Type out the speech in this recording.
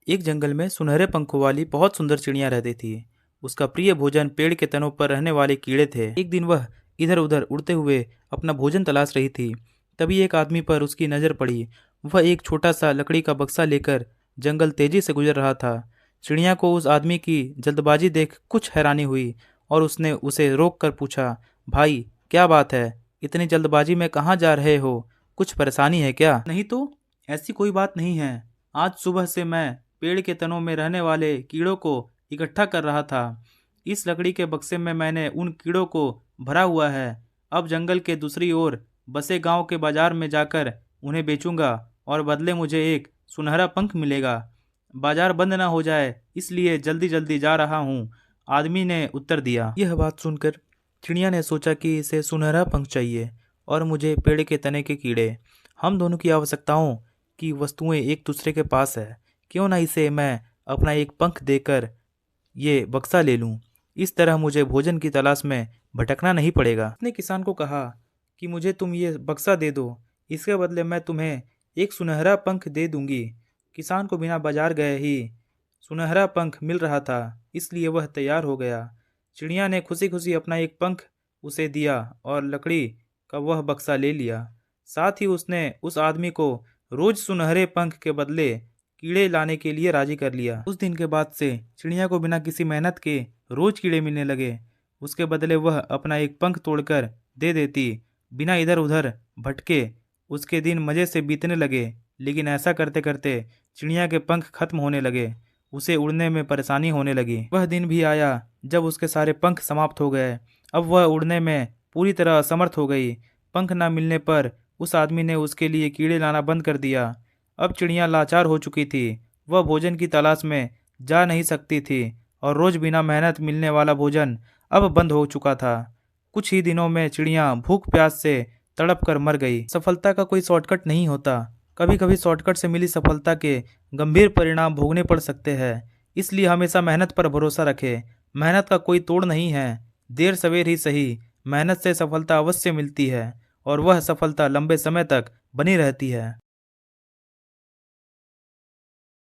एक जंगल में सुनहरे पंखों वाली बहुत सुंदर चिड़िया रहती थी। उसका प्रिय भोजन पेड़ के तनों पर रहने वाले कीड़े थे। एक दिन वह इधर उधर उड़ते हुए अपना भोजन तलाश रही थी। तभी एक आदमी पर उसकी नज़र पड़ी। वह एक छोटा सा लकड़ी का बक्सा लेकर जंगल तेजी से गुजर रहा था। चिड़िया को उस आदमी की जल्दबाजी देख कुछ हैरानी हुई और उसने उसे रोक कर पूछा, भाई क्या बात है, इतनी जल्दबाजी में कहाँ जा रहे हो? कुछ परेशानी है क्या? नहीं तो ऐसी कोई बात नहीं है। आज सुबह से मैं पेड़ के तनों में रहने वाले कीड़ों को इकट्ठा कर रहा था। इस लकड़ी के बक्से में मैंने उन कीड़ों को भरा हुआ है। अब जंगल के दूसरी ओर बसे गांव के बाजार में जाकर उन्हें बेचूंगा और बदले मुझे एक सुनहरा पंख मिलेगा। बाजार बंद ना हो जाए इसलिए जल्दी जल्दी जा रहा हूँ, आदमी ने उत्तर दिया। यह बात सुनकर चिड़िया ने सोचा कि इसे सुनहरा पंख चाहिए और मुझे पेड़ के तने के कीड़े। हम दोनों की आवश्यकताओं की वस्तुएं एक दूसरे के पास है। क्यों ना इसे मैं अपना एक पंख देकर ये बक्सा ले लूं। इस तरह मुझे भोजन की तलाश में भटकना नहीं पड़ेगा। उसने किसान को कहा कि मुझे तुम ये बक्सा दे दो, इसके बदले मैं तुम्हें एक सुनहरा पंख दे दूंगी। किसान को बिना बाजार गए ही सुनहरा पंख मिल रहा था, इसलिए वह तैयार हो गया। चिड़िया ने खुशी खुशी अपना एक पंख उसे दिया और लकड़ी का वह बक्सा ले लिया। साथ ही उसने उस आदमी को रोज सुनहरे पंख के बदले कीड़े लाने के लिए राजी कर लिया। उस दिन के बाद से चिड़िया को बिना किसी मेहनत के रोज कीड़े मिलने लगे। उसके बदले वह अपना एक पंख तोड़कर दे देती। बिना इधर उधर भटके उसके दिन मज़े से बीतने लगे। लेकिन ऐसा करते करते चिड़िया के पंख खत्म होने लगे। उसे उड़ने में परेशानी होने लगी। वह दिन भी आया जब उसके सारे पंख समाप्त हो गए। अब वह उड़ने में पूरी तरह असमर्थ हो गई। पंख न मिलने पर उस आदमी ने उसके लिए कीड़े लाना बंद कर दिया। अब चिड़िया लाचार हो चुकी थी। वह भोजन की तलाश में जा नहीं सकती थी और रोज बिना मेहनत मिलने वाला भोजन अब बंद हो चुका था। कुछ ही दिनों में चिड़िया भूख प्यास से तड़प कर मर गई। सफलता का कोई शॉर्टकट नहीं होता। कभी कभी शॉर्टकट से मिली सफलता के गंभीर परिणाम भोगने पड़ सकते हैं। इसलिए हमेशा मेहनत पर भरोसा रखें। मेहनत का कोई तोड़ नहीं है। देर सवेर ही सही, मेहनत से सफलता अवश्य मिलती है और वह सफलता लंबे समय तक बनी रहती है।